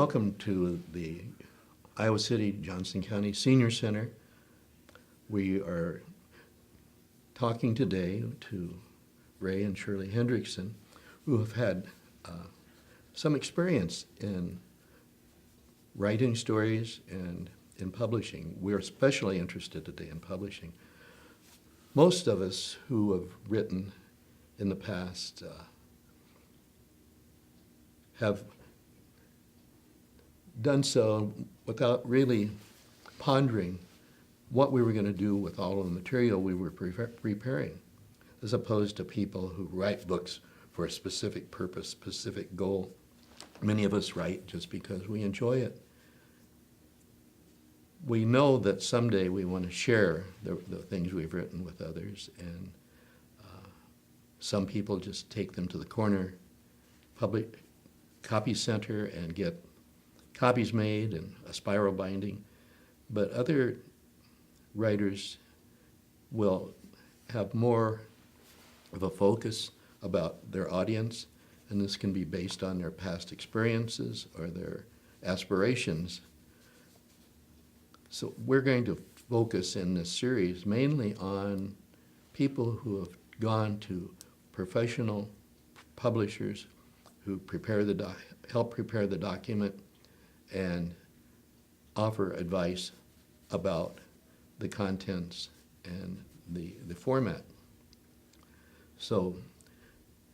Welcome to the Iowa City Johnson County Senior Center. We are talking today to Ray and Shirley Hendrickson, who have had some experience in writing stories and in publishing. We're especially interested today in publishing. Most of us who have written in the past have done so without really pondering what we were going to do with all of the material we were preparing, as opposed to people who write books for a specific purpose, specific goal. Many of us write just because we enjoy it. We know that someday we want to share the things we've written with others, and some people just take them to the corner public copy center and get copies made and a spiral binding, but other writers will have more of a focus about their audience, and this can be based on their past experiences or their aspirations. So we're going to focus in this series mainly on people who have gone to professional publishers who help prepare the document and offer advice about the contents and the format. So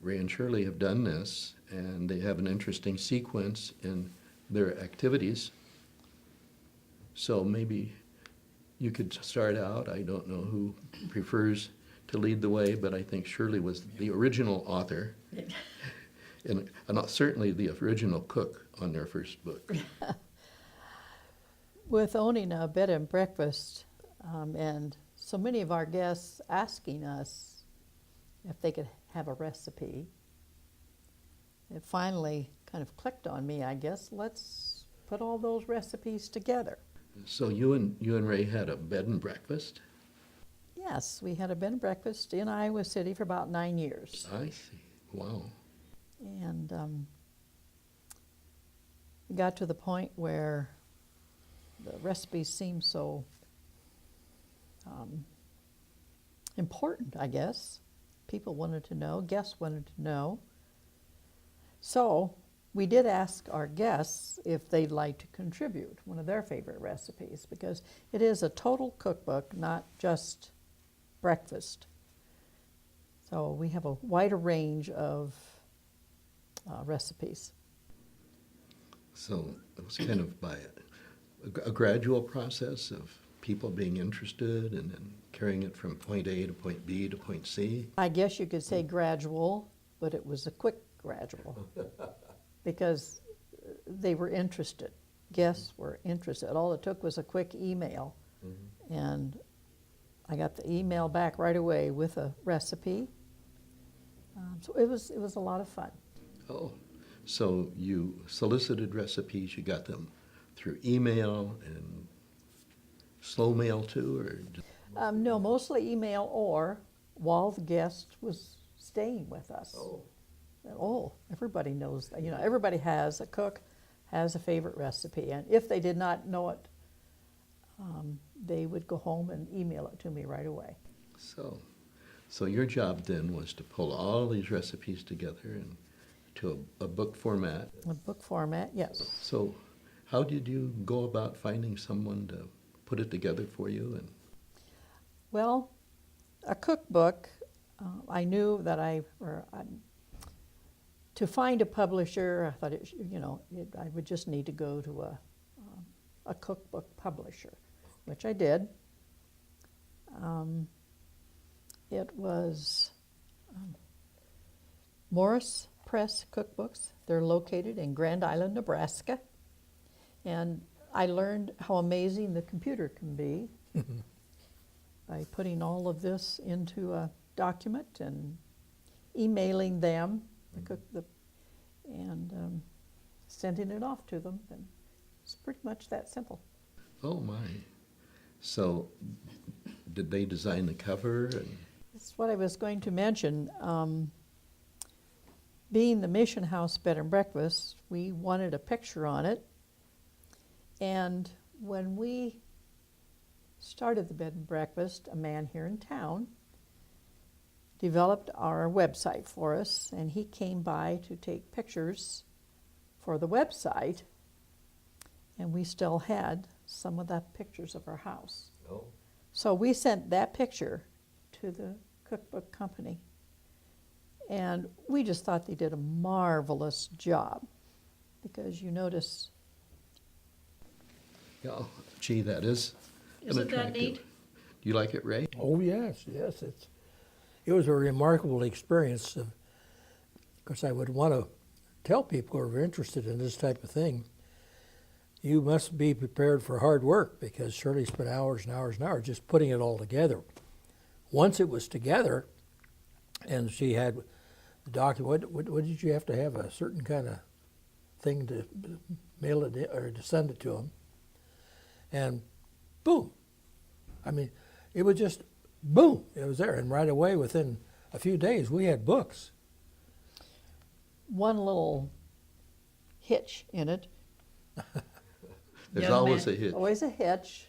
Ray and Shirley have done this, and they have an interesting sequence in their activities. So maybe you could start out. I don't know who prefers to lead the way, but I think Shirley was the original author. And certainly the original cook on their first book. With owning a bed and breakfast, and so many of our guests asking us if they could have a recipe, it finally kind of clicked on me, I guess. Let's put all those recipes together. So you and Ray had a bed and breakfast? Yes, we had a bed and breakfast in Iowa City for about 9 years. I see. Wow. And we got to the point where the recipes seemed so important, I guess. People wanted to know, guests wanted to know. So we did ask our guests if they'd like to contribute one of their favorite recipes, because it is a total cookbook, not just breakfast. So we have a wider range of recipes. So it was kind of by a gradual process of people being interested and then carrying it from point A to point B to point C. I guess you could say gradual, but it was a quick gradual because they were interested. Guests were interested. All it took was a quick email, and I got the email back right away with a recipe. So it was a lot of fun. Oh, so you solicited recipes, you got them through email and slow mail too, or? No, mostly email or while the guest was staying with us. Oh, everybody knows that. You know, everybody has a cook, has a favorite recipe, and if they did not know it, they would go home and email it to me right away. So your job then was to pull all these recipes together into a book format. A book format, yes. So how did you go about finding someone to put it together for you? Well, a cookbook, I knew that to find a publisher, I thought I would just need to go to a cookbook publisher, which I did. It was Morris Press Cookbooks. They're located in Grand Island, Nebraska. And I learned how amazing the computer can be by putting all of this into a document and emailing them, and sending it off to them. And it's pretty much that simple. Oh my. So did they design the cover? That's what I was going to mention. Being the Mission House Bed and Breakfast, we wanted a picture on it And when we started the bed and breakfast, a man here in town developed our website for us, and he came by to take pictures for the website, and we still had some of the pictures of our house. Oh. So we sent that picture to the cookbook company, and we just thought they did a marvelous job, because you notice. Yeah, gee, that is an Isn't that attractive. neat? Do you like it, Ray? Oh, yes, yes. It was a remarkable experience. Of course, I would want to tell people who are interested in this type of thing, you must be prepared for hard work, because Shirley spent hours and hours and hours just putting it all together. Once it was together, and she had the document, what did you have to have? A certain kind of thing to mail it or to send it to them. And boom. I mean, it was just boom, it was there. And right away, within a few days, we had books. One little hitch in it, There's Young always man. a hitch. always a hitch,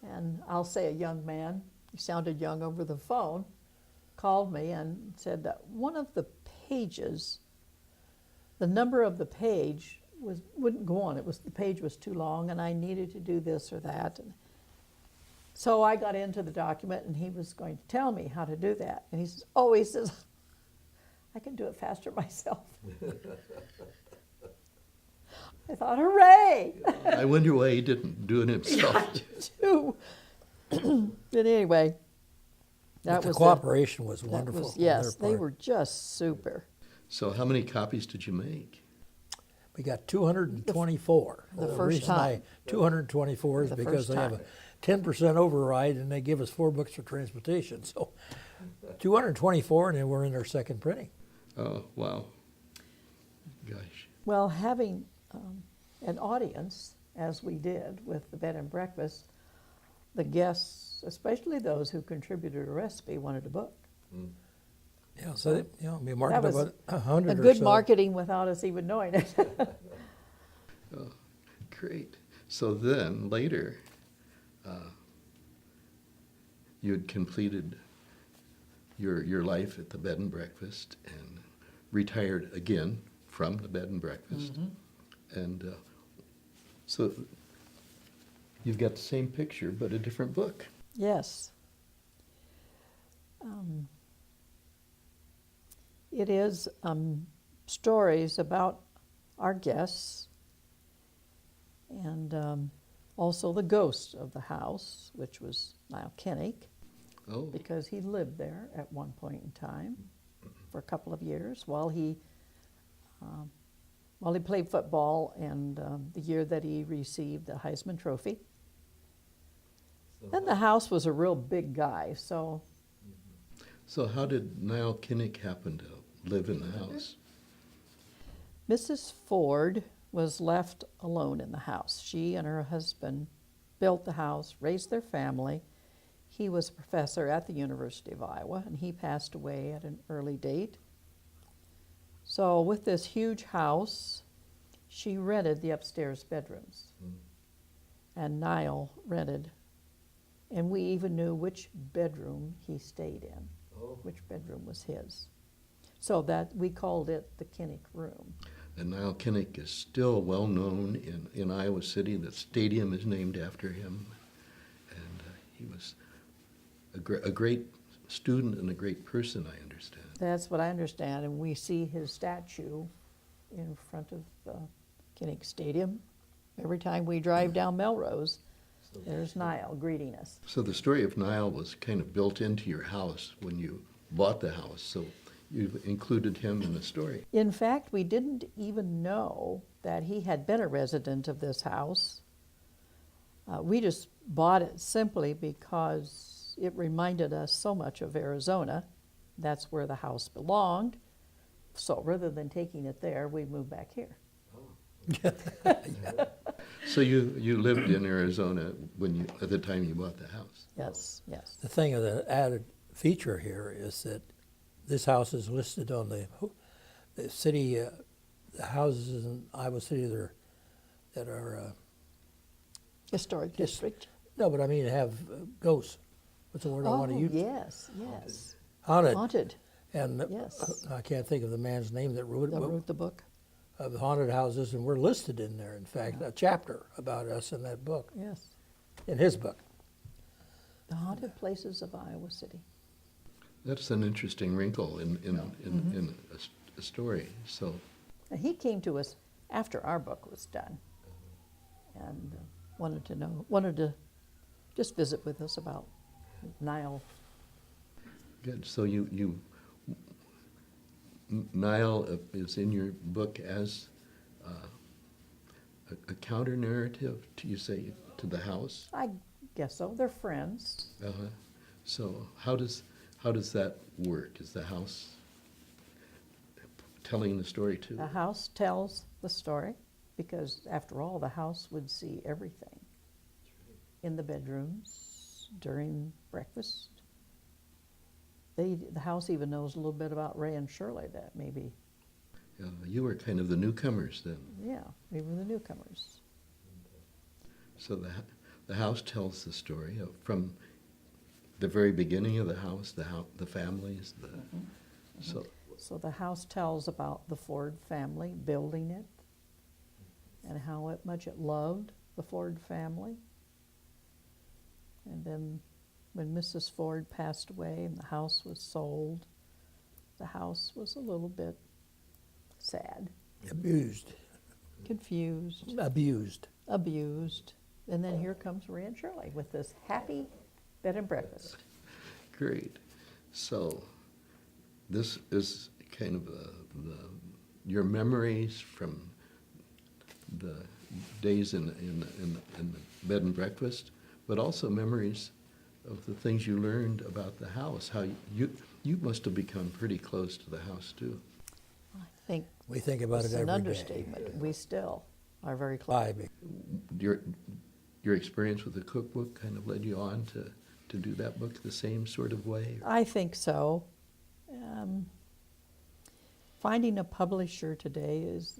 and I'll say a young man, he sounded young over the phone, called me and said that one of the pages, the number of the page wouldn't go on. The page was too long, and I needed to do this or that. And so I got into the document, and he was going to tell me how to do that. And he says, I can do it faster myself. I thought, hooray! I wonder why he didn't do it himself. Too. But anyway, that But the was cooperation was that wonderful. was- on yes, their they part. were just super. So how many copies did you make? We got 224. The first reason time. 224 is The because first they have time. a 10% override, and they give us 4 books for transportation. So 224, and then we're in our second printing. Oh, wow. Gosh. Well, having an audience, as we did with the bed and breakfast, the guests, especially those who contributed a recipe, wanted a book. Yeah, so we marketed was about 100 A or good so. marketing without us even knowing it. Great. So then later, you had completed your life at the bed and breakfast and retired again from the bed and breakfast. And so you've got the same picture but a different book. Yes. It is stories about our guests, and also the ghost of the house, which was Niall Kinnick, Oh, because he lived there at one point in time for a couple of years while he played football, and the year that he received the Heisman Trophy. And the house was a real big guy, so so how did Niall Kinnick happen to live in the house? Mrs. Ford was left alone in the house. She and her husband built the house, raised their family. He was a professor at the University of Iowa, and he passed away at an early date. So with this huge house, she rented the upstairs bedrooms, and Niall rented, and we even knew which bedroom he stayed in, which bedroom was his. So that we called it the Kinnick Room. And Niall Kinnick is still well known in Iowa City. The stadium is named after him. And he was a great student and a great person, I understand. That's what I understand, and we see his statue in front of the Kinnick Stadium. Every time we drive down Melrose, there's Niall greeting us. So the story of Niall was kind of built into your house when you bought the house. So you've included him in the story. In fact, we didn't even know that he had been a resident of this house. We just bought it simply because it reminded us so much of Arizona. That's where the house belonged. So rather than taking it there, we moved back here. So you lived in Arizona at the time you bought the house. Yes, yes. The thing of the added feature here is that this house is listed on the city, the houses in Iowa City that are Historic district. No, but I mean have ghosts. What's the word I want to use? Yes, yes. Haunted. Haunted. And Yes. I can't think of the man's name that wrote it, That but wrote the book. of haunted houses, and we're listed in there. In fact, a chapter about us in that book, Yes. in his book. The haunted places of Iowa City. That's an interesting wrinkle in a story. So, And he came to us after our book was done, and wanted to just visit with us about Nile. good. So Nile is in your book as a counter narrative, you say, to the house. I guess so. They're friends. Uh-huh. So how does that work? Is the house telling the story too? The house tells the story because, after all, the house would see everything in the bedrooms during breakfast. The house even knows a little bit about Ray and Shirley. That maybe, You were kind of the newcomers then. yeah, we were the newcomers. So the house tells the story from the very beginning of the house, the families. So the house tells about the Ford family building it and how much it loved the Ford family. And then when Mrs. Ford passed away and the house was sold, the house was a little bit sad, Abused. confused, Abused. abused. And then here comes Ray and Shirley with this happy bed and breakfast. Great. So this is kind of your memories from the days in the bed and breakfast, but also memories of the things you learned about the house. How you must have become pretty close to the house too. I think We think about it's it an every day. understatement. We still are very close. Your experience with the cookbook kind of led you on to do that book the same sort of way? I think so. Finding a publisher today is,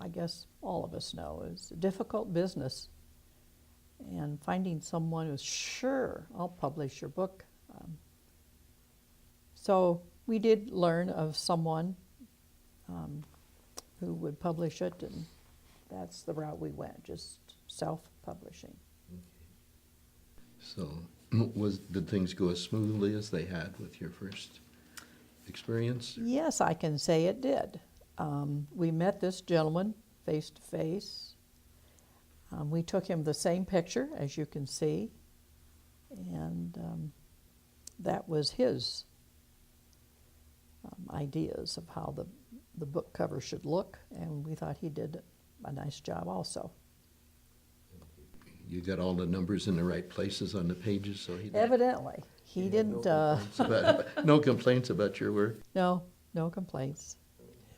I guess all of us know, is a difficult business. And finding someone who's sure, I'll publish your book. So we did learn of someone who would publish it, and that's the route we went, just self-publishing. So did things go as smoothly as they had with your first experience? Yes, I can say it did. We met this gentleman face to face. We took him the same picture, as you can see, and that was his ideas of how the book cover should look, and we thought he did a nice job also. You got all the numbers in the right places on the pages, so he Evidently, he didn't, no complaints about your work? no complaints.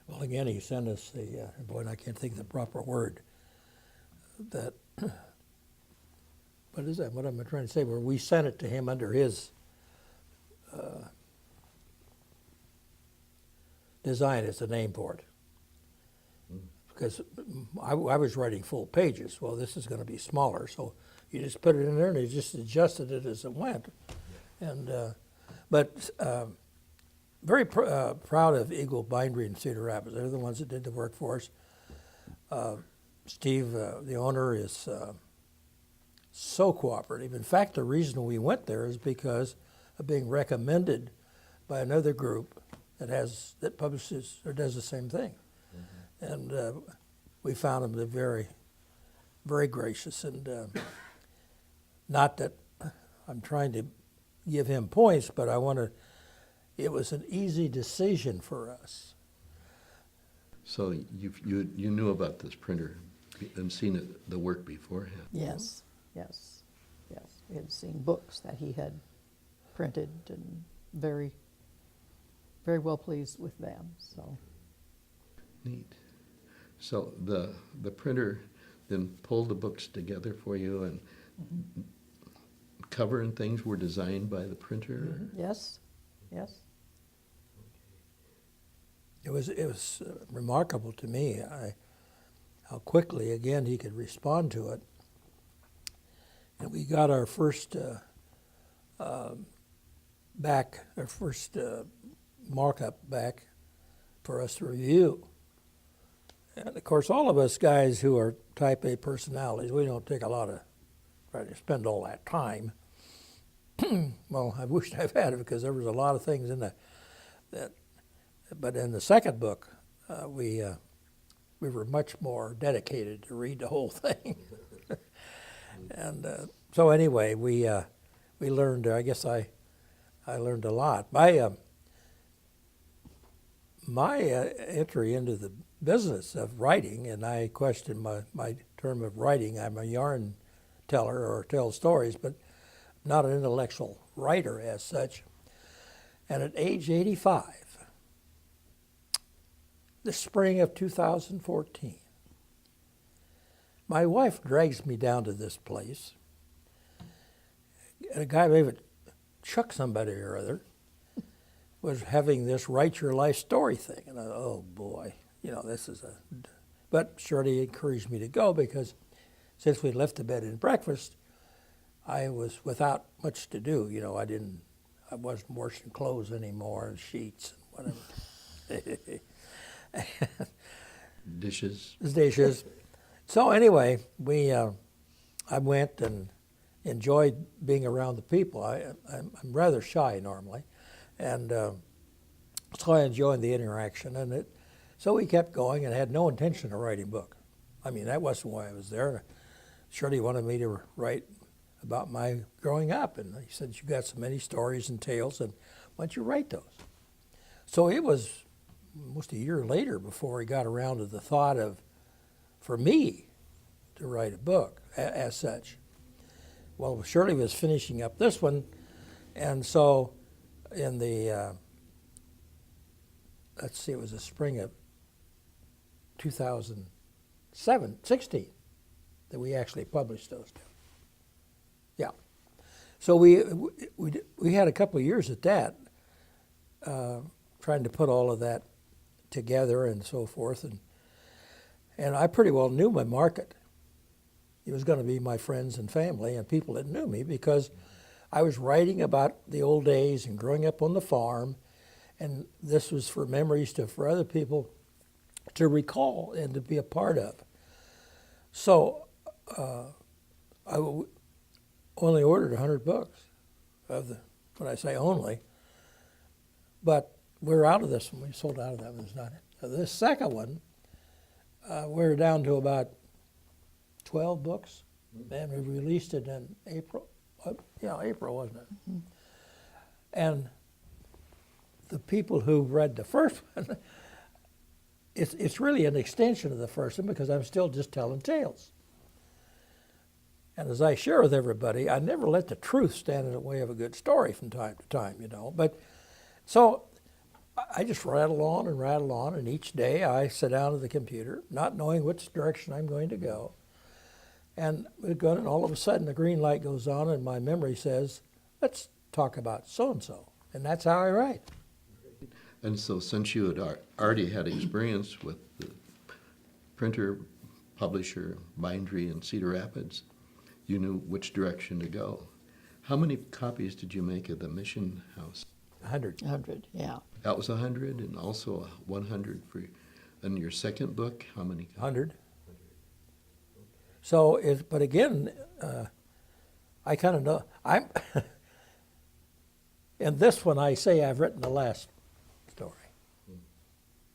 Well, again, he sent us boy, I can't think of the proper word. That, what is that? What am I trying to say? Where we sent it to him under his design as a name for it. Because I was writing full pages. Well, this is going to be smaller, so you just put it in there and he just adjusted it as it went. And but very proud of Eagle Bindery in Cedar Rapids. They're the ones that did the work for us. Steve, the owner, is so cooperative. In fact, the reason we went there is because of being recommended by another group that publishes or does the same thing. And we found him to be very, very gracious. And not that I'm trying to give him points, but it was an easy decision for us. So you knew about this printer and seen the work beforehand? Yes. We had seen books that he had printed, and very, very well pleased with them. So Neat. So the printer then pulled the books together for you, and cover and things were designed by the printer? yes. It was remarkable to me how quickly, again, he could respond to it. And we got our first markup back for us to review. And of course, all of us guys who are type A personalities, we don't take a lot of, try to spend all that time. Well, I wished I've had it because there was a lot of things in that. But in the second book, we were much more dedicated to read the whole thing. And so anyway, we learned. I guess I learned a lot. My entry into the business of writing, and I question my term of writing. I'm a yarn teller or tell stories, but not an intellectual writer as such. And at age 85, the spring of 2014, my wife drags me down to this place. And a guy, maybe Chuck somebody or other, was having this write your life story thing. And I thought, oh boy, this is a... But Shirley encouraged me to go because since we left the bed and breakfast, I was without much to do. I wasn't washing clothes anymore and sheets and whatever. Dishes. So anyway, I went and enjoyed being around the people. I'm rather shy normally, and so I enjoyed the interaction. So we kept going and had no intention of writing a book. I mean, that wasn't why I was there. Shirley wanted me to write about my growing up, and he said, "You got so many stories and tales, and why don't you write those?" So it was almost a year later before he got around to the thought for me to write a book as such. Well, Shirley was finishing up this one, and so in the, it was the spring of 2016 that we actually published those two. Yeah. So we had a couple of years at that, trying to put all of that together and so forth, and I pretty well knew my market. It was going to be my friends and family and people that knew me because I was writing about the old days and growing up on the farm, and this was for memories for other people to recall and to be a part of. So I only ordered 100 books when I say only, but we're out of this one. We sold out of that one. It's not it. So this second one, we're down to about 12 books, and we released it in April. April, wasn't it? Mm-hmm. And the people who read the first one, it's really an extension of the first one because I'm still just telling tales. And as I share with everybody, I never let the truth stand in the way of a good story from time to time, But so I just rattle on, and each day I sit down at the computer, not knowing which direction I'm going to go. And we're going, and all of a sudden the green light goes on, and my memory says, let's talk about so-and-so. And that's how I write. And so since you had already had experience with the printer, publisher, bindery in Cedar Rapids, you knew which direction to go. How many copies did you make of the Mission House? 100. 100, yeah. That was 100, and also 100 for, and your second book, how many copies? 100. So, but again, I kind of know, in this one I say I've written the last story. In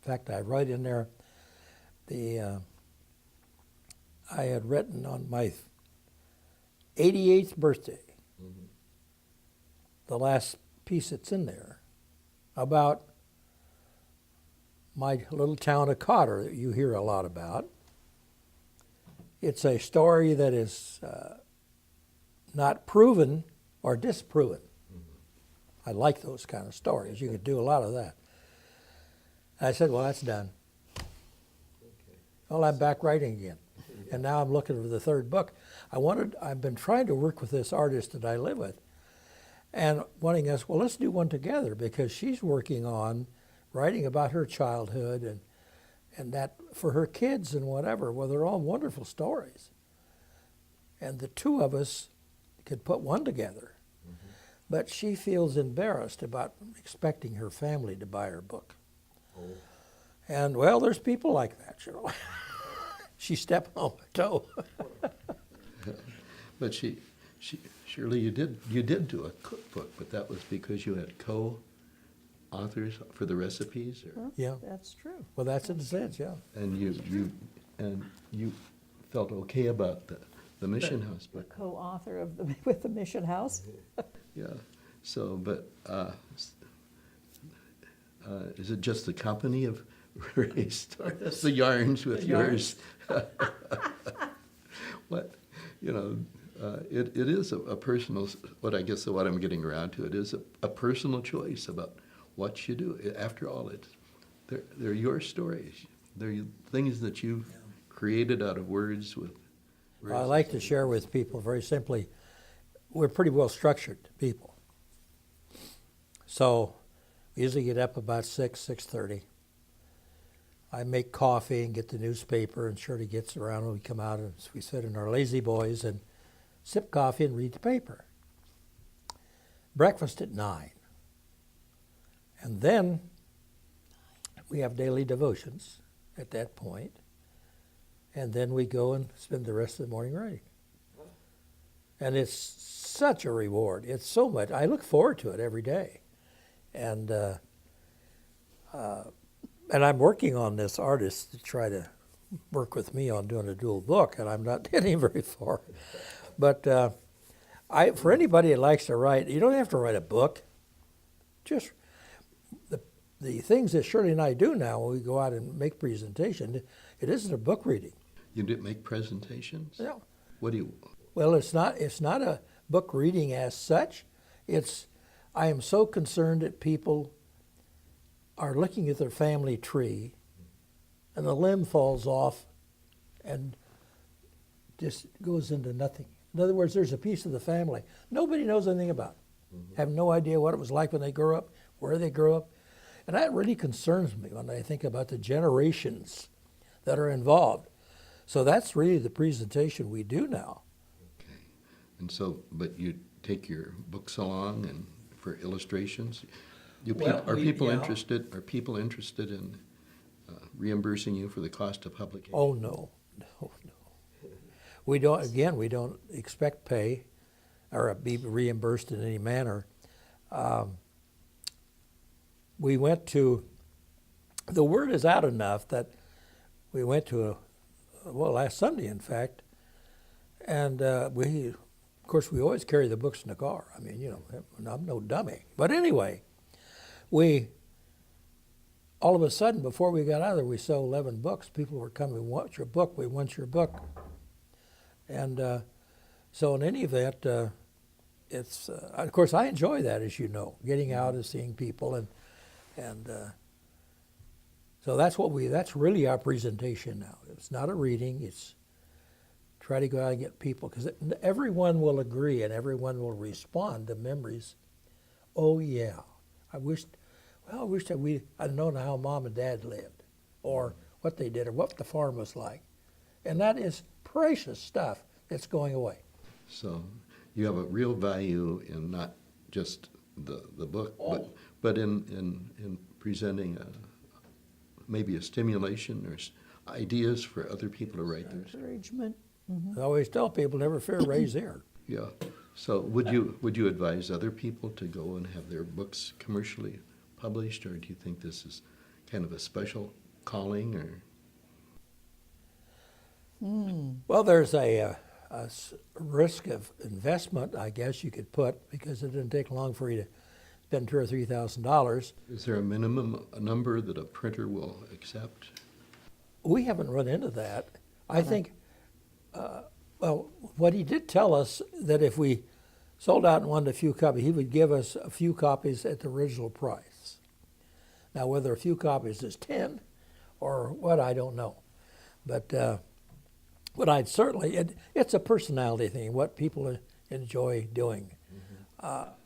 fact, I write in there, I had written on my 88th birthday, the last piece that's in there, about my little town of Cotter that you hear a lot about. It's a story that is not proven or disproven. I like those kind of stories. You could do a lot of that. And I said, well, that's done. Well, I'm back writing again. And now I'm looking for the third book. I've been trying to work with this artist that I live with and wanting us, well, let's do one together because she's working on writing about her childhood and that for her kids and whatever. Well, they're all wonderful stories. And the two of us could put one together. But she feels embarrassed about expecting her family to buy her book. And, well, there's people like that, you know. She stepped on my toe. But Shirley, you did do a cookbook, but that was because you had co-authors for the recipes, or? Yeah. That's true. Well, that's in a sense, yeah. And you felt okay about the Mission House The book. co-author of with the Mission House. Yeah. So, but is it just the company of raised the yarns with The yours? What, you know, it is a personal. What I guess what I'm getting around to, it is a personal choice about what you do. After all, they're your stories. They're things that you've created out of words with. I like to share with people very simply, we're pretty well structured people. So we usually get up about 6:30. I make coffee and get the newspaper, and Shirley gets around and we come out and we sit in our lazy boys and sip coffee and read the paper. Breakfast at 9. And then we have daily devotions at that point. And then we go and spend the rest of the morning writing. And it's such a reward. It's so much. I look forward to it every day. And I'm working on this artist to try to work with me on doing a dual book, and I'm not getting very far. But for anybody that likes to write, you don't have to write a book. Just the things that Shirley and I do now when we go out and make presentation, it isn't a book reading. You did make presentations? Yeah. What do you? Well, it's not a book reading as such. I am so concerned that people are looking at their family tree and the limb falls off and just goes into nothing. In other words, there's a piece of the family nobody knows anything about. Have no idea what it was like when they grew up, where they grew up. And that really concerns me when I think about the generations that are involved. So that's really the presentation we do now. Okay. And so, but you take your books along and for illustrations? Are people interested? Are people interested in reimbursing you for the cost of publication? Oh no. We don't. Again, we don't expect pay or be reimbursed in any manner. We went to. The word is out enough that we went to last Sunday, in fact, and of course, we always carry the books in the car. I mean, you know, I'm no dummy. But anyway, all of a sudden, before we got out of there, we sold 11 books. People were coming, we want your book, we want your book. And so in any event, it's, of course, I enjoy that, as you know, getting out and seeing people. And so that's really our presentation now. It's not a reading, it's try to go out and get people, because everyone will agree and everyone will respond to memories. Oh yeah, I wish that I'd known how Mom and Dad lived, or what they did, or what the farm was like. And that is precious stuff that's going away. So you have a real value in not just the book, but in presenting maybe a stimulation or ideas for other people to write theirs. Encouragement. I always tell people, never fear, raise there. Yeah. So would you advise other people to go and have their books commercially published, or do you think this is kind of a special calling? Or Well, there's a risk of investment, I guess you could put, because it didn't take long for you to spend $2,000 or $3,000. is there a minimum number that a printer will accept? We haven't run into that. I think, well, what he did tell us, that if we sold out and wanted a few copies, he would give us a few copies at the original price. Now, whether a few copies is 10 or what, I don't know. But I'd certainly, it's a personality thing, what people enjoy doing.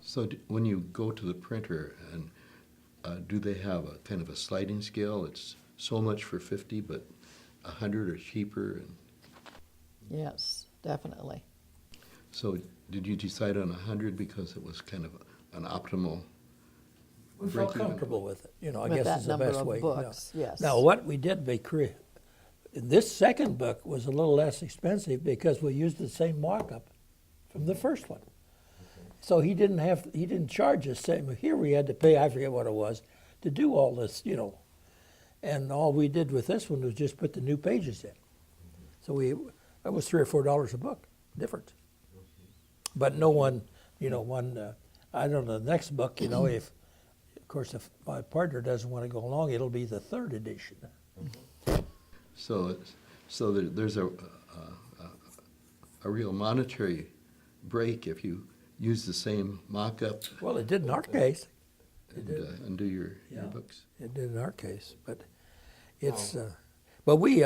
So when you go to the printer, and do they have a kind of a sliding scale? It's so much for 50, but 100 are cheaper. And Yes, definitely. So did you decide on 100 because it was kind of an optimal? We felt break-even? comfortable with it, I With guess that is the number best of way. books, yes. Now, what we did this second book was a little less expensive because we used the same mock-up from the first one. So he didn't charge us same. Here we had to pay, I forget what it was, to do all this, And all we did with this one was just put the new pages in. So that was $3 or $4 a book difference. But no one, I don't know, the next book, if, of course, if my partner doesn't want to go along, it'll be the third edition. So there's a real monetary break if you use the same mock-up Well, it did in our case. and do your books. It did in our case, but it's, but we,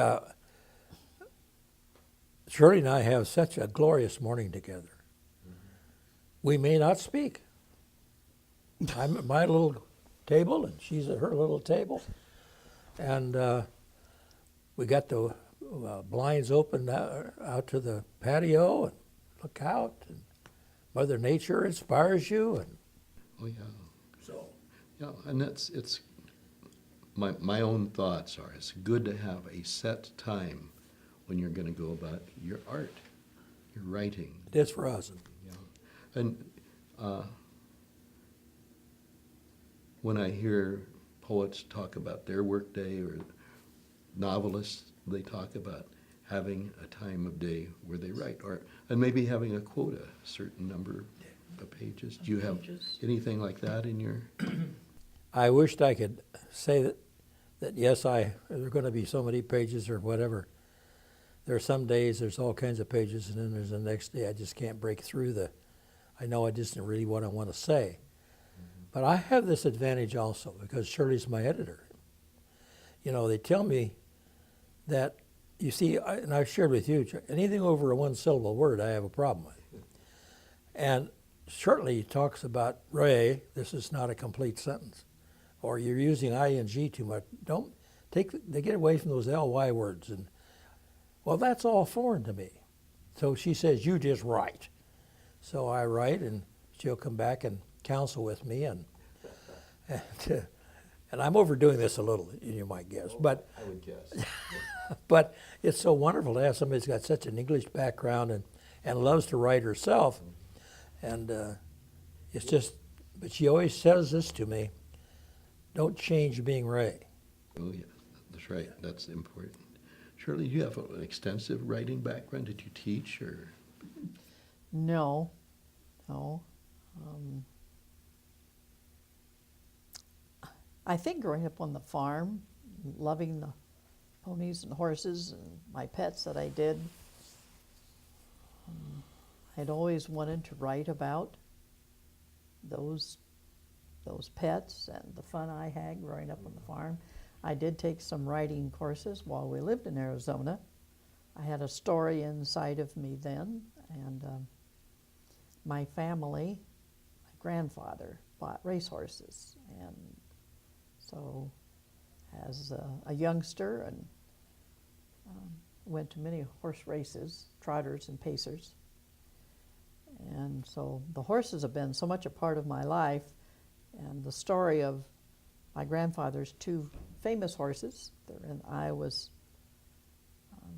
Shirley and I have such a glorious morning together. We may not speak. I'm at my little table and she's at her little table. And we got the blinds open out to the patio and look out. And Mother Nature inspires you. And Oh, yeah. so, Yeah, and it's my own thoughts are it's good to have a set time when you're going to go about your art, your writing. it is for us. Yeah. And when I hear poets talk about their workday or novelists, they talk about having a time of day where they write, and maybe having a quota, a certain number of pages. Do you have anything like that in your? I wished I could say that yes, there are going to be so many pages or whatever. There are some days there's all kinds of pages, and then there's the next day I just can't break through I know I just didn't really what I want to say. But I have this advantage also because Shirley's my editor. They tell me that, you see, and I've shared with you, anything over a one-syllable word I have a problem with. And Shirley talks about, Ray, this is not a complete sentence. Or you're using ing too much. They get away from those ly words. And, well, that's all foreign to me. So she says, you just write. So I write, and she'll come back and counsel with me. And I'm overdoing this a little, you might guess. But I would guess. but it's so wonderful to have somebody who's got such an English background and loves to write herself. And it's just, but she always says this to me, don't change being Ray. Oh, yeah, that's right. That's important. Shirley, you have an extensive writing background. Did you teach or? No. I think growing up on the farm, loving the ponies and horses and my pets that I did, I'd always wanted to write about those pets and the fun I had growing up on the farm. I did take some writing courses while we lived in Arizona. I had a story inside of me then, and my family, my grandfather bought racehorses, and so as a youngster and went to many horse races, trotters and pacers. And so the horses have been so much a part of my life, and the story of my grandfather's two famous horses, they're in Iowa's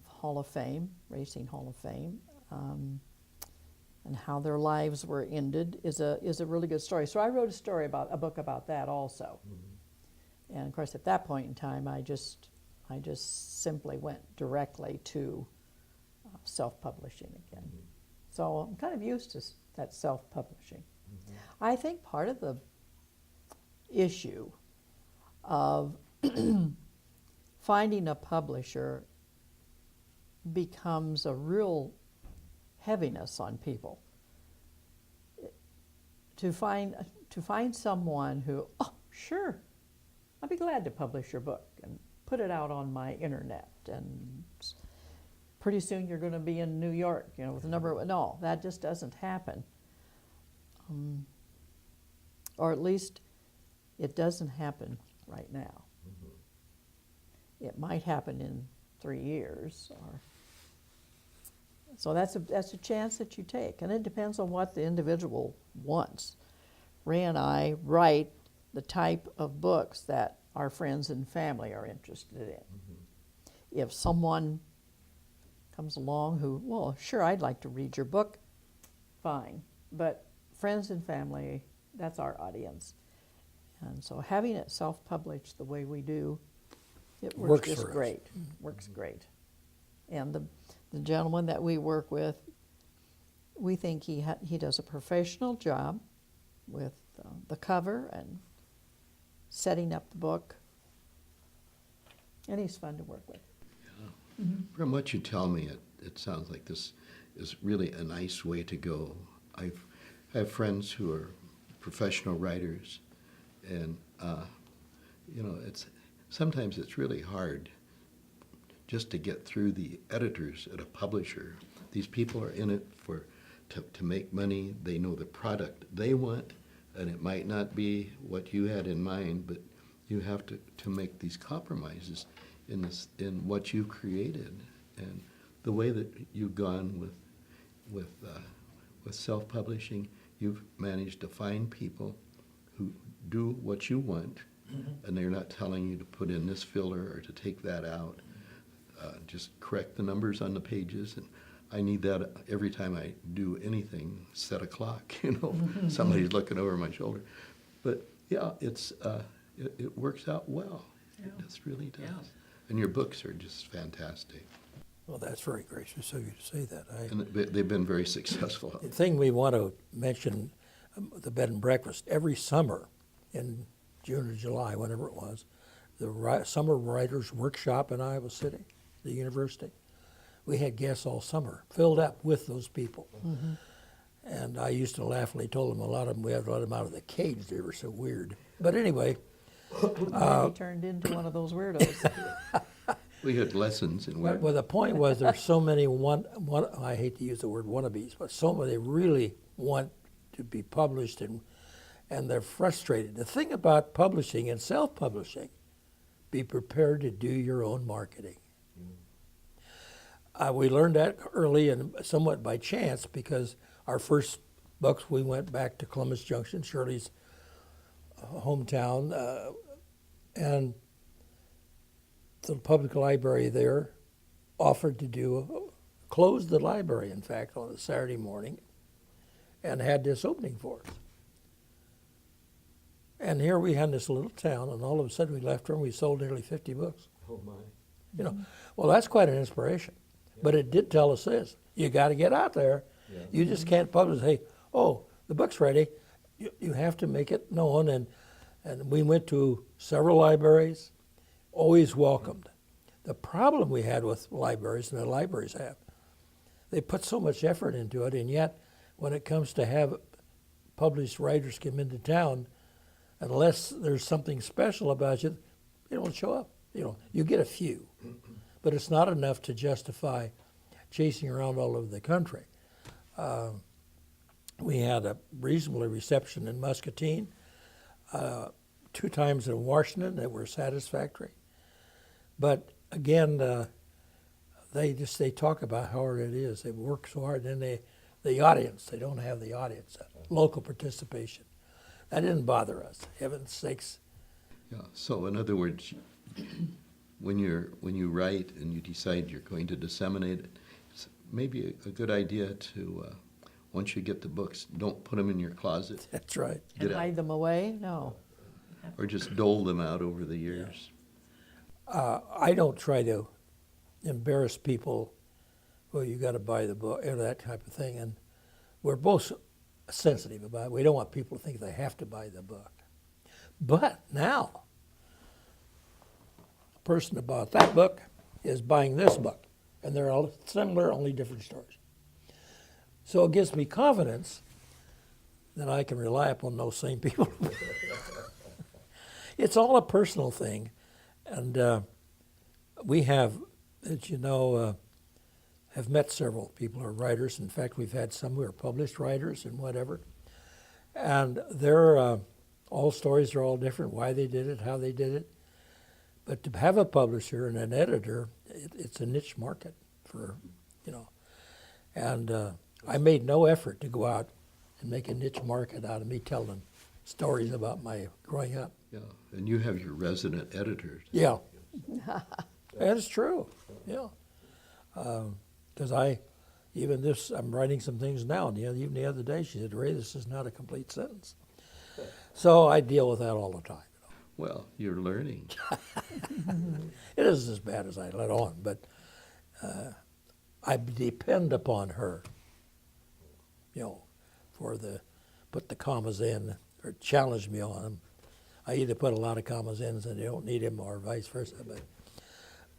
Hall of Fame, Racing Hall of Fame, and how their lives were ended is a really good story. So I wrote a book about that also. Mm-hmm. And of course at that point in time I just simply went directly to self-publishing again. Mm-hmm. So I'm kind of used to that self-publishing. Mm-hmm. I think part of the issue of finding a publisher becomes a real heaviness on people. To find someone who, oh, sure, I'd be glad to publish your book and put it out on my internet, and pretty soon you're going to be in New York, with a number of, no, that just doesn't happen. Or at least it doesn't happen right now. Mm-hmm. It might happen in 3 years, So that's a chance that you take, and it depends on what the individual wants. Ray and I write the type of books that our friends and family are interested in. If someone comes along who, well, sure, I'd like to read your book, fine. But friends and family, that's our audience. And so having it self-published the way we do, it works Works just for us. great. Works great. And the gentleman that we work with, we think he does a professional job with the cover and setting up the book. And he's fun to work with. From what you tell me, it sounds like this is really a nice way to go. I have friends who are professional writers, and sometimes it's really hard just to get through the editors at a publisher. These people are in it to make money. They know the product they want, and it might not be what you had in mind, but you have to make these compromises in what you've created. And the way that you've gone with self-publishing, you've managed to find people who do what you want, and they're not telling you to put in this filler or to take that out. Just correct the numbers on the pages, and I need that every time I do anything. Set a clock, somebody's looking over my shoulder. But yeah, it works out well. Yeah. It just really does. Yeah. And your books are just fantastic. Well, that's very gracious of you to say that. And they've been very successful. The thing we want to mention, the bed and breakfast, every summer in June or July, whenever it was, the summer writers workshop in Iowa City, the university. We had guests all summer, filled up with those people. And I used to laughingly told them a lot of them, we had to let them out of the cage. They were so weird. But anyway. He turned into one of those weirdos. We had lessons in where. Well, the point was there's so many I hate to use the word wannabes, but so many really want to be published and they're frustrated. The thing about publishing and self-publishing, be prepared to do your own marketing. We learned that early and somewhat by chance because our first books, we went back to Columbus Junction, Shirley's hometown, and the public library there offered to close the library, in fact, on a Saturday morning and had this opening for us. And here we had this little town, and all of a sudden we left her and we sold nearly 50 books. Oh my. Well, that's quite an inspiration. But it did tell us this: you got to get out there. Yeah. You just can't publish. Hey, the book's ready. You have to make it known. And we went to several libraries, always welcomed. The problem we had with libraries, and the libraries have, they put so much effort into it, and yet when it comes to have published writers come into town, unless there's something special about you, they don't show up. You get a few, but it's not enough to justify chasing around all over the country. We had a reasonable reception in Muscatine, 2 times in Washington that were satisfactory. But again, they talk about how hard it is. They work so hard, and then the audience, they don't have the audience, local participation. That didn't bother us, heaven's sakes. Yeah. So in other words, when you write and you decide you're going to disseminate it, it's maybe a good idea to once you get the books, don't put them in your closet. That's right. And hide them away? No. Or just dole them out over the years. I don't try to embarrass people. Well, you got to buy the book, or that type of thing. And we're both sensitive about it. We don't want people to think they have to buy the book. But now, the person that bought that book is buying this book, and they're all similar, only different stories. So it gives me confidence that I can rely upon those same people. It's all a personal thing, and we have, as you know, have met several people who are writers. In fact, we've had some who are published writers and whatever, and they're all stories are all different. Why they did it, how they did it, but to have a publisher and an editor, it's a niche market for, And I made no effort to go out and make a niche market out of me telling stories about my growing up. Yeah, and you have your resident editor. Yeah, that's true. Yeah, because I'm writing some things now, and even the other day she said, "Ray, this is not a complete sentence." So I deal with that all the time. Well, you're learning. It isn't as bad as I let on, but I depend upon her, put the commas in or challenge me on them. I either put a lot of commas in and they don't need them, or vice versa.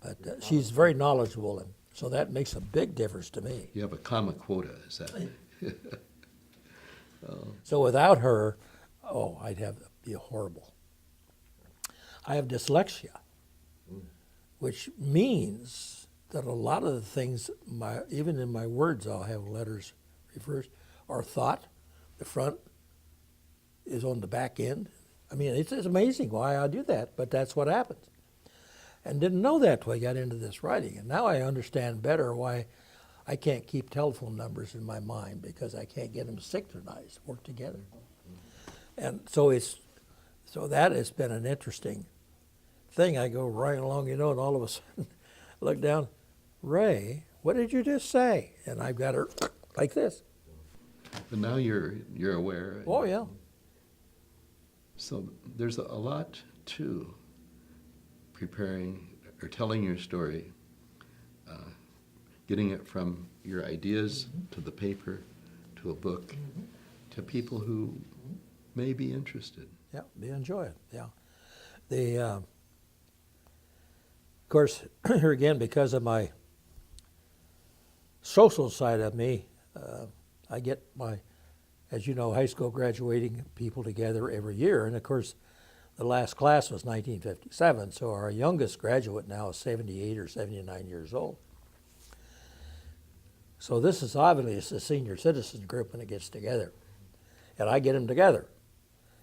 But she's very knowledgeable, and so that makes a big difference to me. You have a comma quota, is that? So without her, I'd be horrible. I have dyslexia, which means that a lot of the things, even in my words, I'll have letters reversed or thought. The front is on the back end. I mean, it's amazing why I do that, but that's what happens. And didn't know that till I got into this writing. And now I understand better why I can't keep telephone numbers in my mind, because I can't get them synchronized, work together. And so that has been an interesting thing. I go right along, and all of a sudden look down, Ray, what did you just say? And I've got her like this. But now you're aware. Oh, yeah. So there's a lot to preparing or telling your story, getting it from your ideas to the paper, to a book, to people who may be interested. Yeah, enjoy it. Yeah. Of course, here again, because of my social side of me, I get my, as you know, high school graduating people together every year. And of course, the last class was 1957, so our youngest graduate now is 78 or 79 years old. So this is obviously a senior citizen group when it gets together. And I get them together.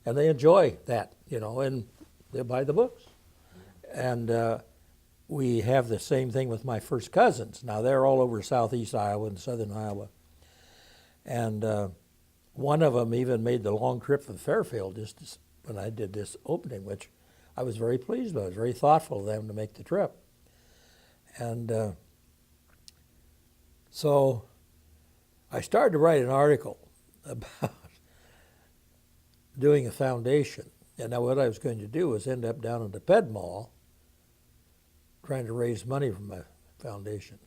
And they enjoy that, and they buy the books. And we have the same thing with my first cousins. Now, they're all over southeast Iowa and southern Iowa. And one of them even made the long trip from Fairfield just when I did this opening, which I was very pleased with. I was very thoughtful of them to make the trip. And so I started to write an article about doing a foundation. And now what I was going to do was end up down at the Ped Mall trying to raise money for my foundation.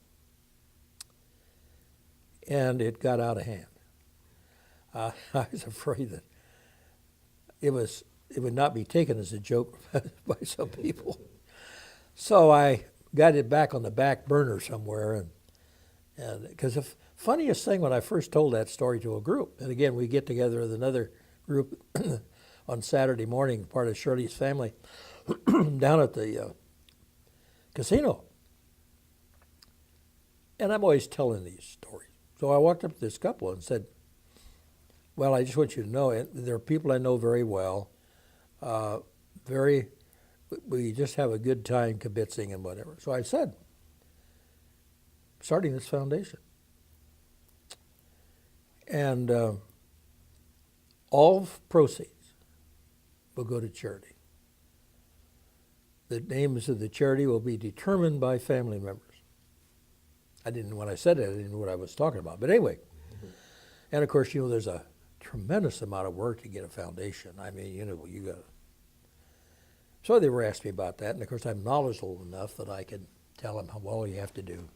And it got out of hand. I was afraid that it would not be taken as a joke by some people. So I got it back on the back burner somewhere, and because the funniest thing when I first told that story to a group, and again we get together with another group on Saturday morning, part of Shirley's family, down at the casino, and I'm always telling these stories. So I walked up to this couple and said, well, I just want you to know, there are people I know very well, we just have a good time kibitzing and whatever. So I said, starting this foundation. And all proceeds will go to charity. The names of the charity will be determined by family members. When I said it, I didn't know what I was talking about. But anyway, and of course, there's a tremendous amount of work to get a foundation. I mean, you got. So they were asking me about that, and of course, I'm knowledgeable enough that I can tell them how well you have to do.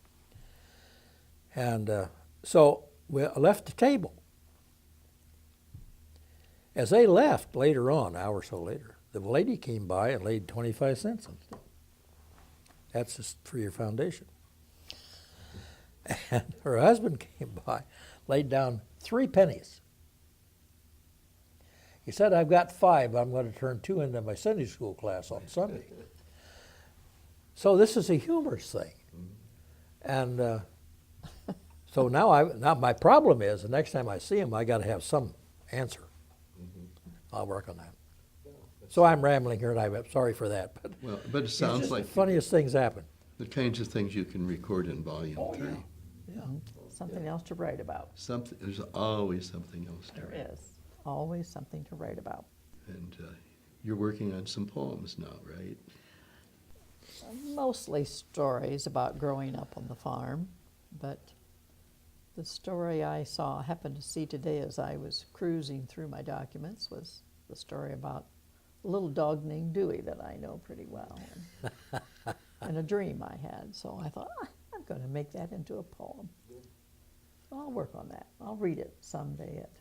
And so I left the table. As they left later on, an hour or so later, the lady came by and laid 25 cents on it. That's just for your foundation. And her husband came by, laid down 3 pennies. He said, I've got 5, but I'm going to turn 2 into my Sunday school class on Sunday. So this is a humorous thing. And so now my problem is, the next time I see him, I got to have some answer. I'll work on that. So I'm rambling here, and I'm sorry for that. But it sounds like the funniest things happen. the kinds of things you can record in volume 3. Yeah. something else to write about. There's always something else to There write. is always something to write about. And you're working on some poems now, right? Mostly stories about growing up on the farm, but the story I happened to see today as I was cruising through my documents was the story about a little dog named Dewey that I know pretty well, and a dream I had. So I thought, I'm going to make that into a poem. So I'll work on that. I'll read it someday at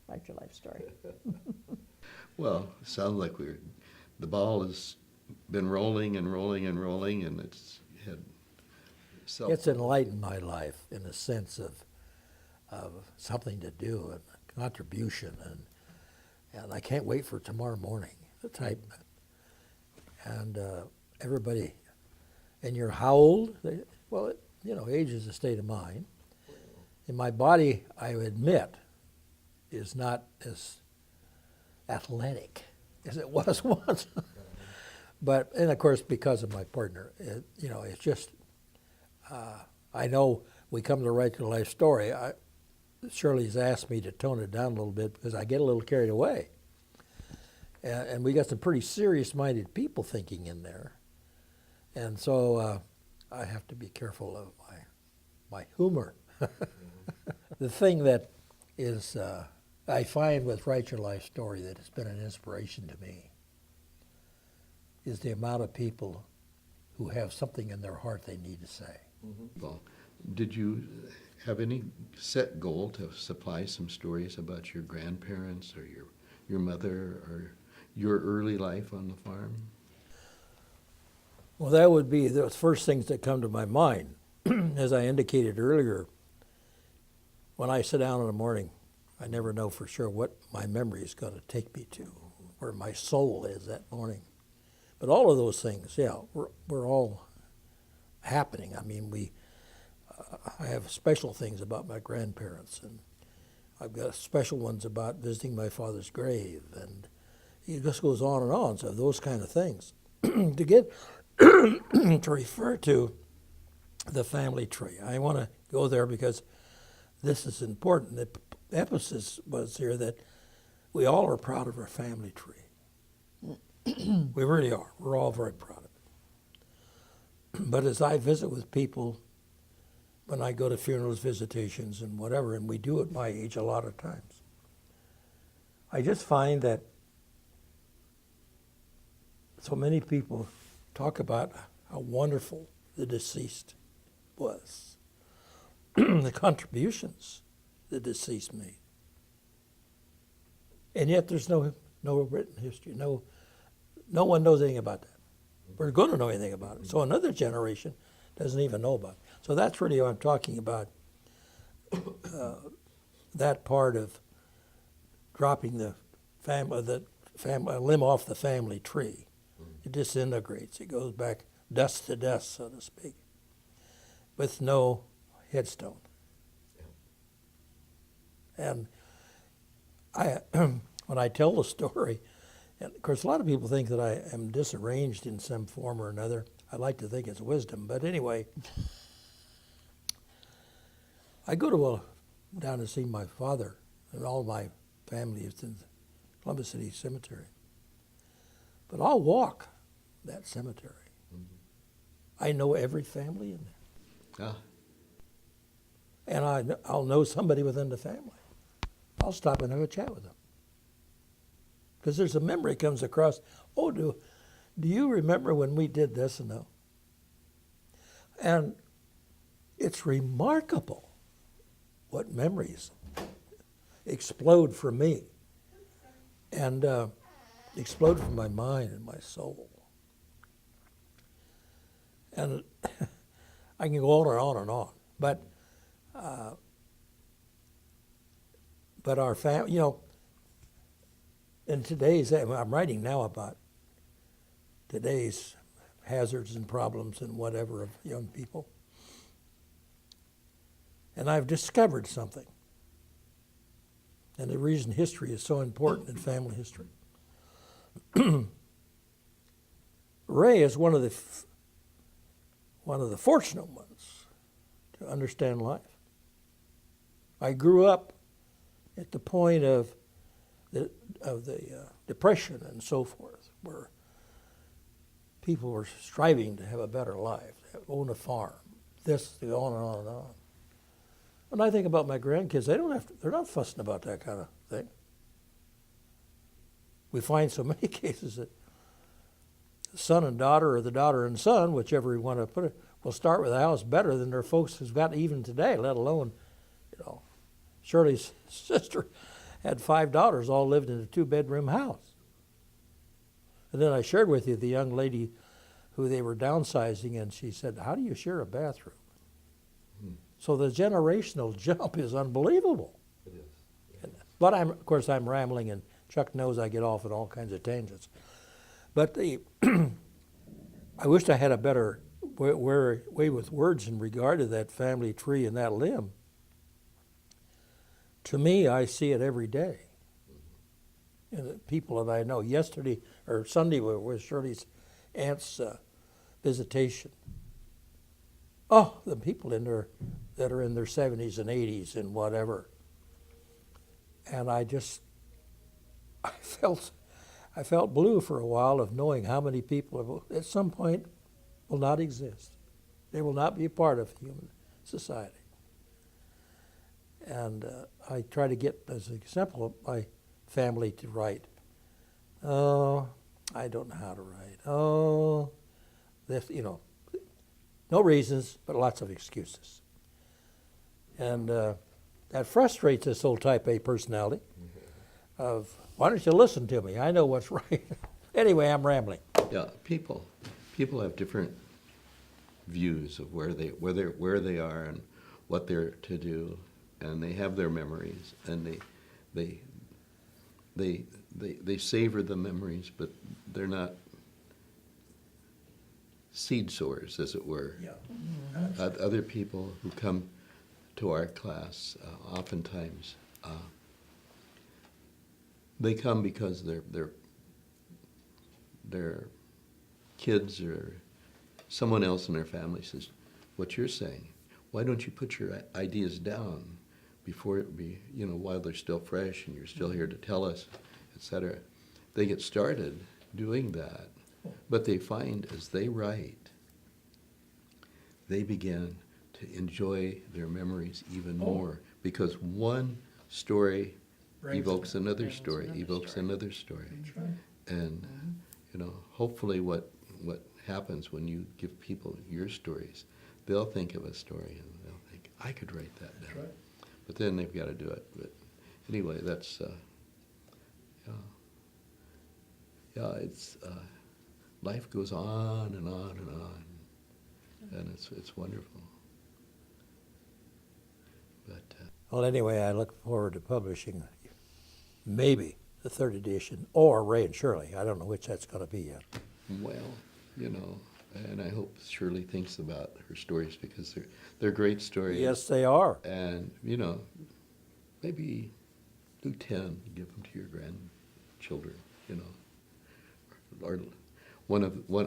Write Your Life Story. Well, it sounds like the ball has been rolling and rolling and rolling, and it's had It's enlightened my life in a sense of something to do and contribution, and I can't wait for tomorrow morning. The type, and everybody, and you're how old? Well, age is a state of mind. And my body, I admit, is not as athletic as it was once. And of course, because of my partner, it's just, I know we come to Write Your Life Story. Shirley's asked me to tone it down a little bit because I get a little carried away. And we got some pretty serious-minded people thinking in there. And so I have to be careful of my humor. The thing that is, I find with Write Your Life Story that has been an inspiration to me is the amount of people who have something in their heart they need to say. Well, did you have any set goal to supply some stories about your grandparents or your mother or your early life on the farm? Well, that would be the first things that come to my mind. As I indicated earlier, when I sit down in the morning, I never know for sure what my memory is going to take me to, where my soul is that morning. But all of those things, yeah, we're all happening. I mean, I have special things about my grandparents, and I've got special ones about visiting my father's grave, and it just goes on and on. So those kind of things. To get to refer to the family tree, I want to go there because this is important. The emphasis was here that we all are proud of our family tree. We really are. We're all very proud of it. But as I visit with people, when I go to funerals, visitations, and whatever, and we do at my age a lot of times, I just find that so many people talk about how wonderful the deceased was, the contributions the deceased made. And yet there's no written history, no one knows anything about that. We're going to know anything about it. So another generation doesn't even know about it. So that's really what I'm talking about, that part of dropping the limb off the family tree. It disintegrates. It goes back dust to dust, so to speak, with no headstone. And when I tell the story, and of course a lot of people think that I am disarranged in some form or another. I like to think it's wisdom, but anyway, I go down to see my father, and all my family is in Columbus City Cemetery. But I'll walk that cemetery. I know every family in there. Ah, And I'll know somebody within the family. I'll stop and have a chat with them. Because there's a memory comes across. Oh, do you remember when we did this and that? And it's remarkable what memories explode from me and explode from my mind and my soul. And I can go on and on and on. But our family, in today's, I'm writing now about today's hazards and problems and whatever of young people. And I've discovered something. And the reason history is so important in family history. Ray is one of the fortunate ones to understand life. I grew up at the point of the Depression and so forth, where people were striving to have a better life, to own a farm, this, on and on and on. When I think about my grandkids, they're not fussing about that kind of thing. We find so many cases that the son and daughter, or the daughter and son, whichever you want to put it, will start with a house better than their folks has got even today, let alone, Shirley's sister had 5 daughters, all lived in a 2-bedroom house. And then I shared with you the young lady who they were downsizing, and she said, "How do you share a bathroom?" So the generational jump is unbelievable. It is. But of course, I'm rambling, and Chuck knows I get off on all kinds of tangents. But I wished I had a better way with words in regard to that family tree and that limb. To me, I see it every day. And the people that I know. Yesterday or Sunday was Shirley's aunt's visitation. Oh, the people that are in their 70s and 80s and whatever. And I felt blue for a while of knowing how many people at some point will not exist. They will not be a part of human society. And I try to get, as an example, of my family to write. Oh, I don't know how to write. Oh, this, no reasons, but lots of excuses. And that frustrates this old type A personality of, why don't you listen to me? I know what's right. Anyway, I'm rambling. Yeah, people have different views of where they are and what they're to do, and they have their memories, and they savor the memories, but they're not seed sowers, as it were. Yeah. Other people who come to our class, oftentimes, they come because their kids or someone else in their family says, "What you're saying, why don't you put your ideas down before it be, while they're still fresh and you're still here to tell us," etc. They get started doing that, but they find as they write, they begin to enjoy their memories even more, because one story evokes another story, evokes another story. That's right. And, hopefully what happens when you give people your stories, they'll think of a story and they'll think, I could write that down. That's right. But then they've got to do it. But anyway, that's, it's, life goes on and on and on. And it's wonderful. But, Well, anyway, I look forward to publishing maybe the 3rd edition or Ray and Shirley. I don't know which that's going to be yet. well, and I hope Shirley thinks about her stories, because they're great stories. Yes, they are. And, maybe do 10, give them to your grandchildren, Or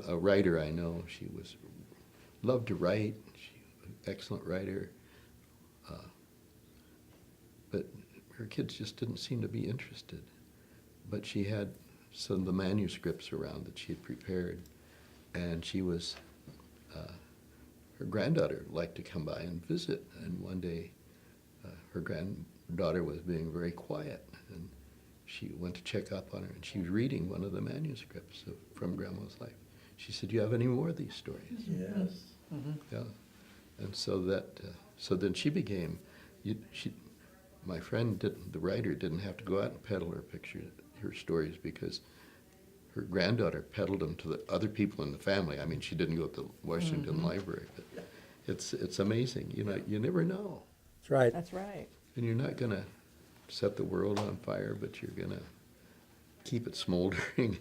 a writer I know, she loved to write, she was an excellent writer, but her kids just didn't seem to be interested. But she had some of the manuscripts around that she had prepared, and she was, her granddaughter liked to come by and visit, and one day her granddaughter was being very quiet, and she went to check up on her, and she was reading one of the manuscripts from Grandma's life. She said, "Do you have any more of these stories?" Yes. Mm-hmm. Yeah, and so then she became, my friend the writer didn't have to go out and peddle her stories, because her granddaughter peddled them to the other people in the family. I mean, she didn't go to the Washington Library, but it's amazing. You never know, That's right. That's right. and you're not going to set the world on fire, but you're going to keep it smoldering.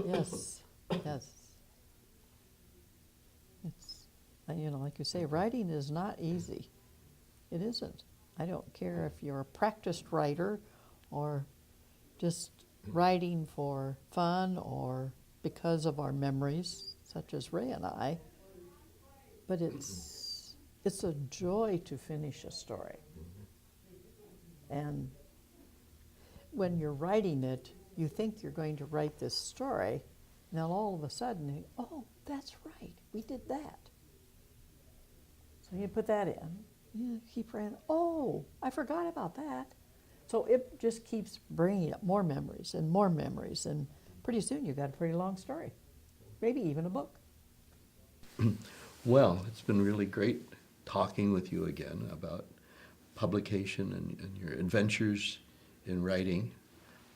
Yes, yes. It's, like you say, writing is not easy. It isn't. I don't care if you're a practiced writer or just writing for fun or because of our memories, such as Ray and I. But it's It's a joy to finish a story. And when you're writing it, you think you're going to write this story, and then all of a sudden, oh, that's right, we did that. So you put that in, you keep writing, oh, I forgot about that. So it just keeps bringing up more memories, and pretty soon you've got a pretty long story, maybe even a book. Well, it's been really great talking with you again about publication and your adventures in writing.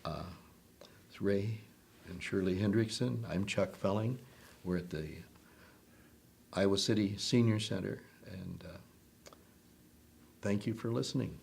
It's Ray and Shirley Hendrickson. I'm Chuck Felling. We're at the Iowa City Senior Center, and thank you for listening.